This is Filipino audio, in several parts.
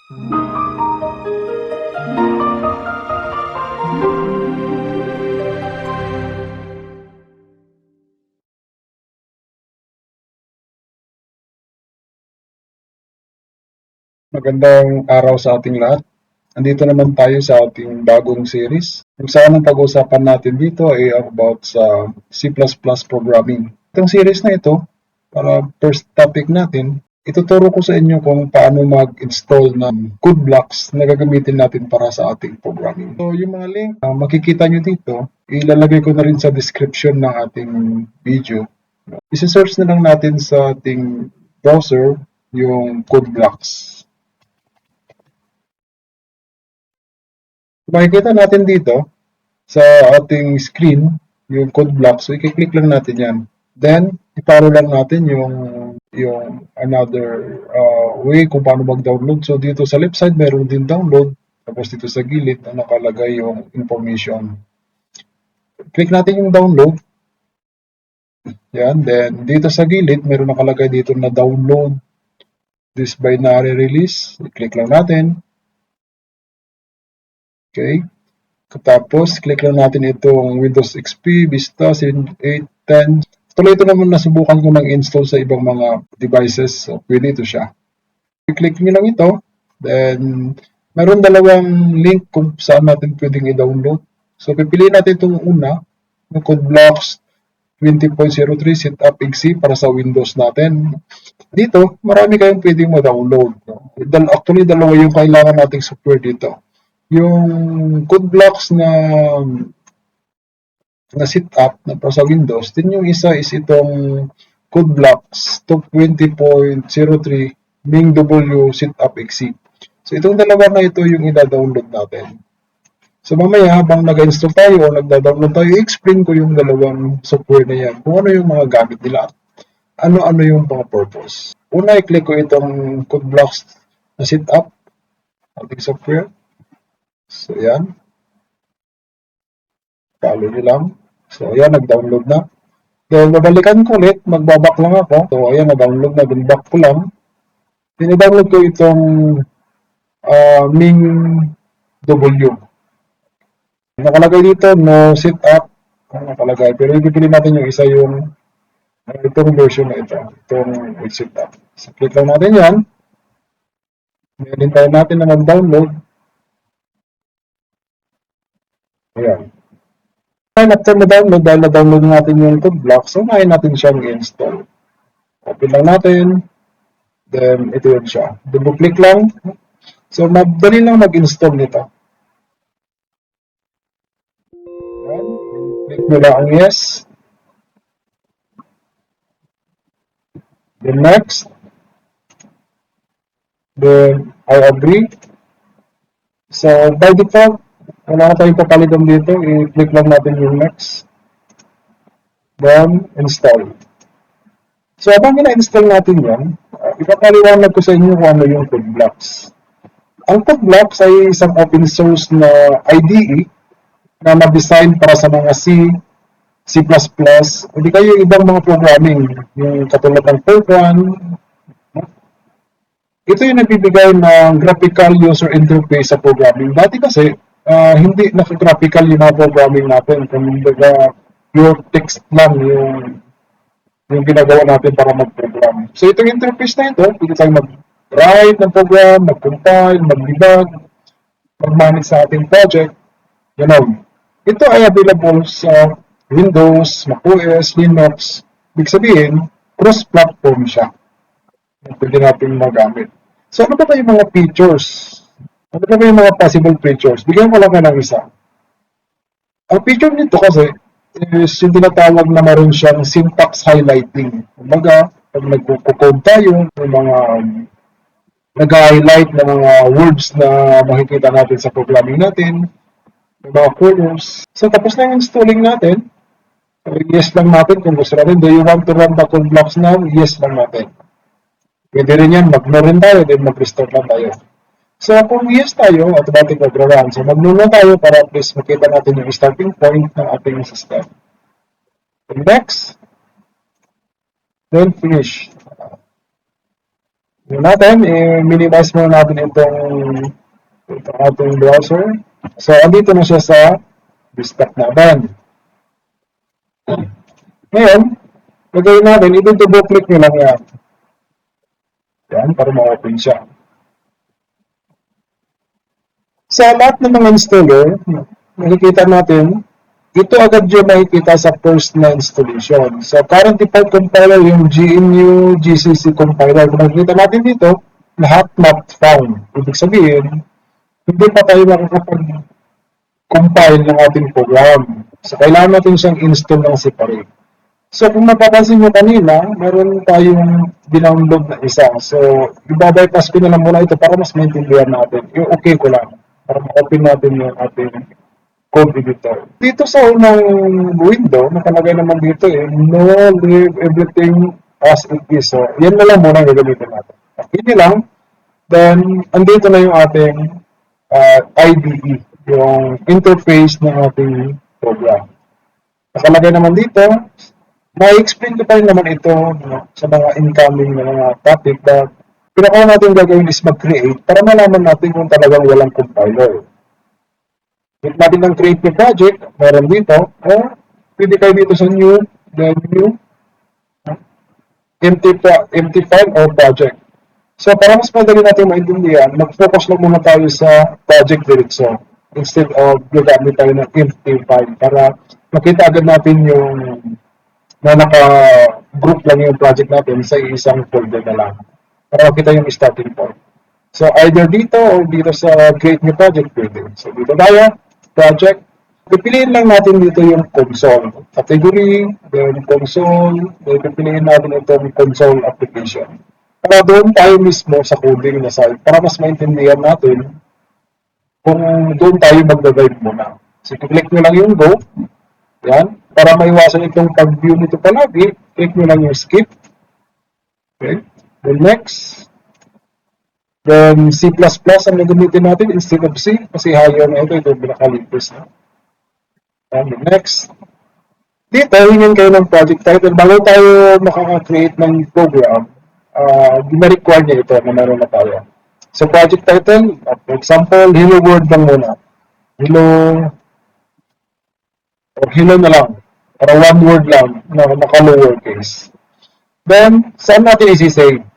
Magandang araw sa ating lahat. Andito naman tayo sa ating bagong series. Kung saan ang pag-uusapan natin dito ay about sa C++ programming. Itong series na ito, para first topic natin, ituturo ko sa inyo kung paano mag-install ng code blocks na gagamitin natin para sa ating programming. So yung mga link na makikita nyo dito, ilalagay ko na rin sa description ng ating video. Isi-search na lang natin sa ating browser yung code blocks. Makikita natin dito sa ating screen yung code block. So, i-click lang natin yan. Then, iparo lang natin yung another way kung paano mag-download. So, dito sa left side, meron din download. Tapos dito sa gilid, nakalagay yung information. Click natin yung download. Yan. Then, dito sa gilid, meron nakalagay dito na download this binary release. I-click lang natin. Okay. Tapos, click lang natin itong Windows XP, Vista, 8, 10. Tuloy ito naman nasubukan ko ng install sa ibang mga devices. So, pwede ito siya. I-click nyo lang ito. Then, meron dalawang link kung saan natin pwedeng i-download. So, pipiliin natin itong una, yung CodeBlocks 20.03 Setup XC para sa Windows natin. Dito, marami kayong pwedeng ma-download. Actually, dalawa yung kailangan nating software dito. Yung code blocks na setup na para sa Windows, din yung isa is itong code blocks 20.03 Ming W setup XC. So itong dalawa na ito yung ida-download natin. So mamaya habang nag-install tayo o nagda-download tayo, i-explain ko yung dalawang software na yan, kung ano yung mga gamit nila, ano-ano yung mga purpose. Una, i-click ko itong code blocks na setup, ating software. So, yan. Follow nyo lang. So, ayan, nag-download na. Then, babalikan ko ulit. Magbaback lang ako. So, ayan, na-download na. Then, back ko lang. Then, ko itong Ming W. Nakalagay dito, no setup. Nakalagay. Pero, ipipili natin yung isa yung itong version na ito. Itong setup. So, click lang natin yan. Hintayin natin na mag-download. Ayan. After na-download, dahil na-download natin yung code block, so ngayon natin siyang i-install. Open lang natin. Then, ito yun siya. Double-click lang. So, madali lang mag-install nito. Ayan. Click nyo lang ang yes. Then, next. Then, I agree. So, by default, wala na tayong papalitan dito. I-click lang natin yung next. Then, install. So, habang ina-install natin yan, ipapaliwanag ko sa inyo kung ano yung code blocks. Ang code blocks ay isang open source na IDE na na-design para sa mga C, C++, hindi kayo ibang mga programming, yung katulad ng Fortran. Ito yung nagbibigay ng graphical user interface sa programming. Dati kasi, hindi naka-graphical yung mga programming natin. Kumbaga, pure text lang yung ginagawa natin para mag-program. So, itong interface na ito, pwede tayong mag-write ng program, mag-compile, mag-debug, mag-manage sa ating project. Ganon. Ito ay available sa Windows, macOS, Linux. Ibig sabihin, cross-platform siya. Pwede natin magamit. So, ano ba yung mga features? Ano ba yung mga possible features? Bigyan ko lang ng isa. Ang feature nito kasi is yung tinatawag na meron siyang syntax highlighting. Kumbaga, pag nagpo-code tayo, yung mga nag-highlight ng mga words na makikita natin sa programming natin, yung mga colors. So, tapos na yung installing natin. So, yes lang natin kung gusto natin. Do you want to run the code blocks now? Yes lang natin. Pwede rin yan, mag-no rin tayo, then mag-restart lang tayo. So, kung yes tayo, automatic mag-run. So, mag-no tayo para at least makita natin yung starting point ng ating system. Then next. Then finish. Yun natin, i-minimize muna natin itong ating browser. So, andito na siya sa desktop natin. Ngayon, gagawin natin, i-double click nyo lang yan. Yan, para ma-open siya. Sa lahat ng mga installer, makikita natin, ito agad yung makikita sa first na installation. So, current default compiler, yung GNU GCC compiler. Kung makikita natin dito, lahat not found. Ibig sabihin, hindi pa tayo makakapag-compile ng ating program. So, kailangan natin siyang install ng separate. So, kung napapansin nyo kanina, meron tayong dinownload na isa. So, ibabypass ko na lang muna ito para mas maintindihan natin. Yung okay ko lang. Para ma-open natin yung ating code editor. Dito sa unang window, nakalagay naman dito no, leave everything as it is. So, yan na lang muna gagamitin natin. Okay nyo lang. Then, andito na yung ating IDE, yung interface ng ating program. Nakalagay naman dito, ma-explain ko pa rin naman ito sa mga incoming na mga topic that pinaka natin gagawin is mag-create para malaman natin kung talagang walang compiler. Click natin ng create new project, meron dito, or pwede kayo dito sa new, then new, empty file or project. So, para mas madali natin maintindihan, mag-focus lang muna tayo sa project diretso instead of gagamit tayo ng empty file para makita agad natin yung na naka-group lang yung project natin sa isang folder na lang para makita yung starting point. So, either dito or dito sa create new project pwede. So, dito tayo, project. Pipiliin lang natin dito yung console. Category, then console, then pipiliin natin itong console application. Para doon tayo mismo sa coding na side para mas maintindihan natin kung doon tayo magdadive muna. So, click nyo lang yung go. Yan. Para maiwasan itong pag-view nito palagi, click nyo lang yung skip. Okay. Then next. Then C++ ang gagamitin natin instead of C kasi higher na ito pinaka-latest na. And next. Dito, hingin kayo ng project title. Bago tayo makaka-create ng program, na-require niya ito na meron na tayo. So, project title, for example, hello world lang muna. Hello, or hello na lang. Para one word lang na naka-lowercase. Then, saan natin isi-save?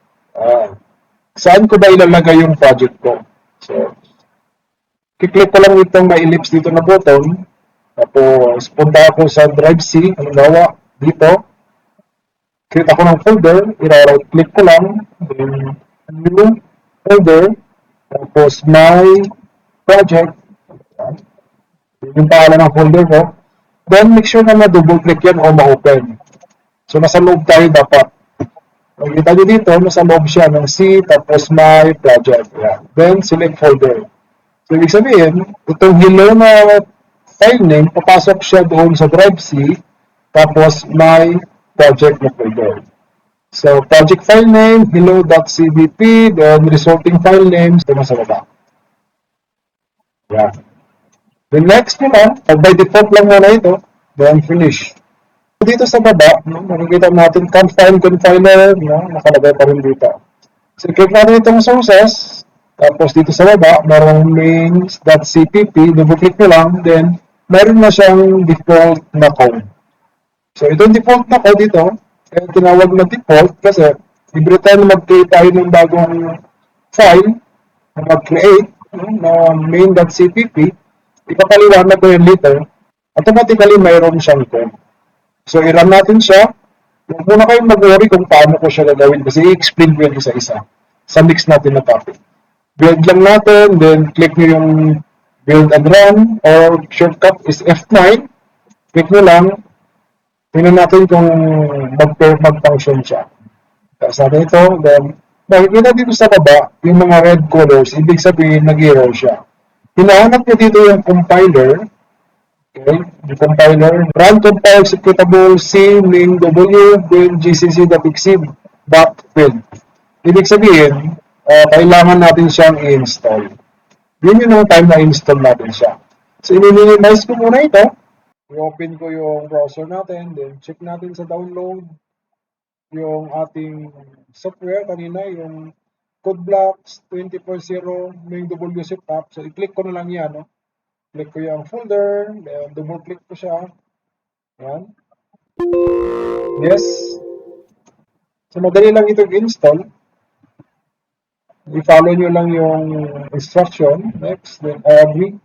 Saan ko ba ilalagay yung project ko? So, kiklik ko lang itong may ellipse dito na button. Tapos, punta ako sa Drive C. Halimbawa, dito. Create ako ng folder. I-right click ko lang. Then, new folder. Tapos, my project. Yung pangalan ng folder ko. Then, make sure na ma-double click yan o ma-open. So, nasa loob tayo dapat. Makikita nyo dito, nasa loob siya ng C, tapos my project. Yeah. Then, select folder. So, ibig sabihin, itong hello na file name, papasok siya doon sa Drive C, tapos my project na folder. So, project file name, hello.cbp, then resulting file names, ito na sa baba. Yeah. Then next nyo lang, by default lang muna ito, then finish. Dito sa baba, makikita natin confine compiler, nakalagay pa rin dito. So, click natin itong sources, tapos dito sa baba, merong mains.cpp, double-click nyo lang, then meron na siyang default na code. So, itong default na code dito, tinawag na default kasi every time mag-create tayo ng bagong file, na mag-create na main.cpp, ipapaliwanag ko yun later, automatically mayroon siyang code. So, i-run natin siya. Huwag muna kayong mag-worry kung paano ko siya gagawin kasi i-explain ko yan isa-isa sa mix natin na topic. Build lang natin, then click nyo yung build and run, or shortcut is F9. Click nyo lang. Tingnan natin kung mag-function siya. Tapos natin ito, then makikita dito sa baba, yung mga red colors, ibig sabihin nag-error siya. Hinahanap nyo dito yung compiler. Okay, the compiler, run compile executable C, min W, then gcc.exib, .field. Ibig sabihin, kailangan natin siyang i-install. Yun yung time na install natin siya. So, i-minimize ko muna ito. I-open ko yung browser natin, then check natin sa download yung ating software kanina, yung code blocks 20.0 main W setup. So, i-click ko na lang yan. No? Click ko yung folder, then double click ko siya. Yan. Yes. So, madali lang ito i-install. I-follow nyo lang yung instruction. Next, then I agree.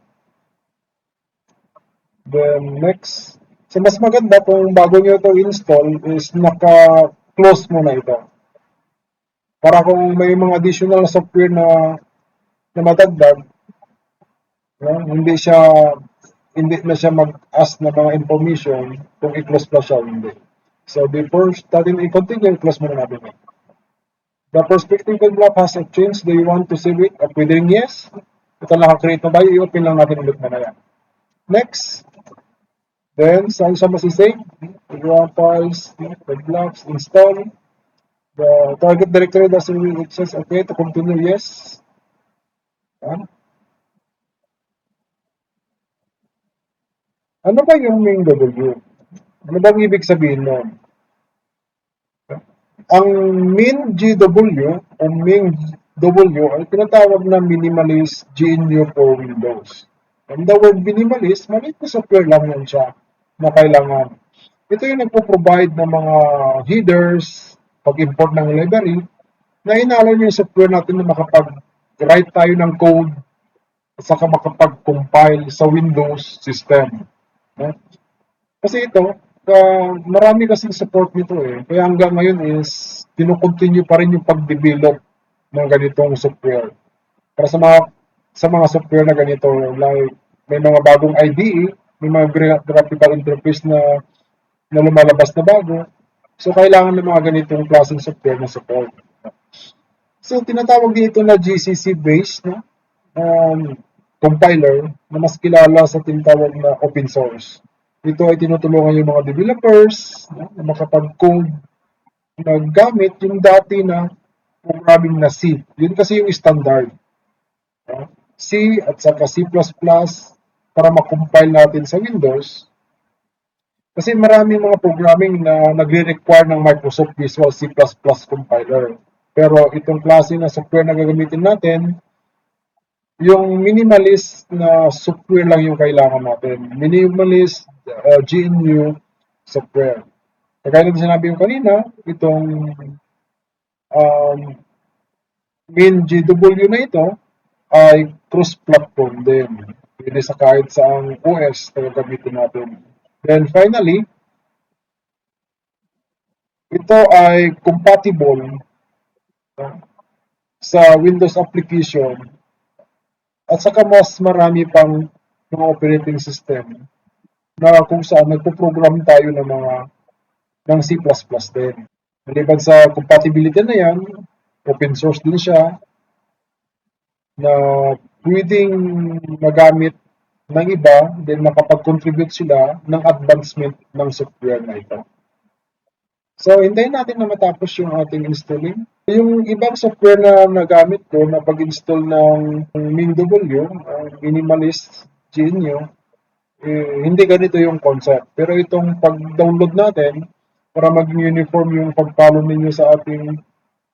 Then next. So, mas maganda kung bago nyo ito install is naka-close muna ito. Para kung may mga additional software na madagdag, hindi na siya mag-ask na mga information kung i-close pa siya o hindi. So, before starting i-continue, i-close muna natin. The perspective block has a change. Do you want to save it? Pwede rin yes. Ito naka-create na ba? I-open lang natin ulit na yan. Next. Then, saan siya masisave? Program files, blocks, install. The target directory doesn't really exist. Okay, to continue, yes. Yan. Ano ba yung main W? Ano bang ibig sabihin nun? Ang min GW o min W ay tinatawag na minimalist GNU for Windows. And the word minimalist, maliit na software lang yan siya na kailangan. Ito yung nagpo-provide ng mga headers, pag-import ng library, na inaallow yung software natin na makapag-write tayo ng code at saka makapag-compile sa Windows system. Kasi ito, marami kasing support nito eh. Kaya hanggang ngayon is kinukontinue pa rin yung pag-develop ng ganitong software. Para sa mga software na ganito, like may mga bagong IDE, may mga graphical interface na lumalabas na bago. So, kailangan ng mga ganitong klaseng software na support. So, tinatawag dito na GCC-based compiler na mas kilala sa tinatawag na open source. Ito ay tinutulungan yung mga developers na makapag-code na gamit yung dati na programming na C. Yun kasi yung standard. C at saka C++ para makompile natin sa Windows. Kasi maraming mga programming na nagre-require ng Microsoft Visual C++ compiler. Pero itong klase na software na gagamitin natin, yung minimalist na software lang yung kailangan natin. Minimalist GNU software. Kagaya ng sinabi ko kanina, itong um, MinGW na ito ay cross-platform din. Pwede sa kahit saang OS na gagamitin natin. Then finally, ito ay compatible sa Windows application at saka mas marami pang mga operating system na kung saan nagpo-program tayo ng C++ din. Maliban sa compatibility na yan, open source din siya na pwedeng magamit ng iba, then makapag-contribute sila ng advancement ng software na ito. So, hintayin natin na matapos yung ating installing. Yung ibang software na nagamit ko na pag-install ng MinW, Minimalist GNU, hindi ganito yung concept. Pero itong pag-download natin, para maging uniform yung pag-follow ninyo sa ating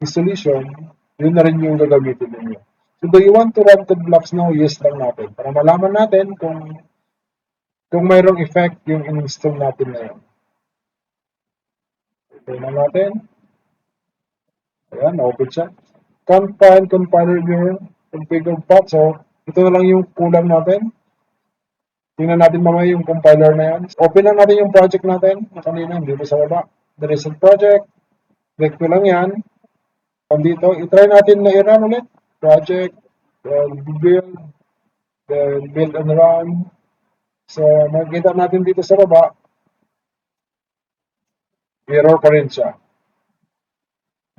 installation, yun na rin yung gagamitin ninyo. So, do you want to run code blocks now? Yes lang natin. Para malaman natin kung mayroong effect yung in-install natin na yun. Tignan natin. Ayan, na-open siya. Can't find compiler your configured path. So, ito na lang yung kulang natin. Tingnan natin mamaya yung compiler na yan. Open lang natin yung project natin na kanina dito sa baba. The recent project. Click ko lang yan. Dito, itry natin na i-run ulit. Project, then build and run. So, makikita natin dito sa baba, error pa rin siya.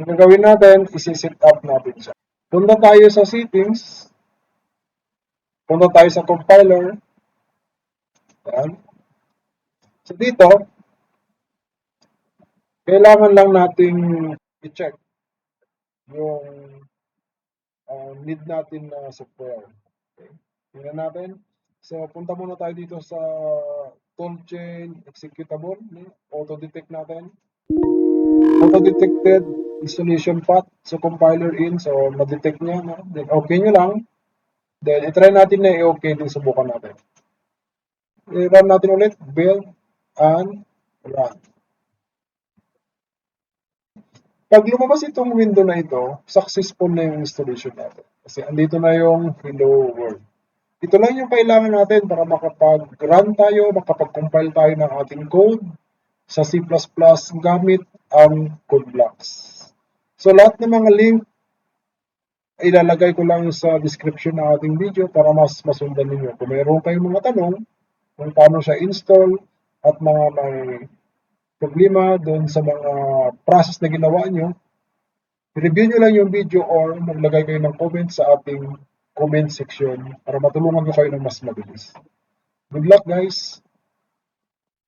Yung gagawin natin, isi-set up natin siya. Punta tayo sa settings. Punta tayo sa compiler. Ayan. So dito, kailangan lang nating i-check yung need natin na software. Okay. Tingnan natin. So, punta muna tayo dito sa toolchain executable. Auto-detect natin. Auto-detected installation path, so compiler in, so ma-detect niya, no? Then okay nyo lang, then i-try natin na i-okay din, subukan natin. I-run natin ulit, build and run. Pag lumabas itong window na ito, successful na yung installation natin. Kasi andito na yung hello world. Ito lang yung kailangan natin para makapag-run tayo, makapag-compile tayo ng ating code sa C++ gamit ang code blocks. So lahat ng mga link ilalagay ko lang sa description ng ating video para mas masundan ninyo. Kung mayroon kayong mga tanong kung paano siya install at mga may problema doon sa mga process na ginawa nyo, review nyo lang yung video or maglagay kayo ng comment sa ating comment section para matulungan ko kayo ng mas mabilis. Good luck guys!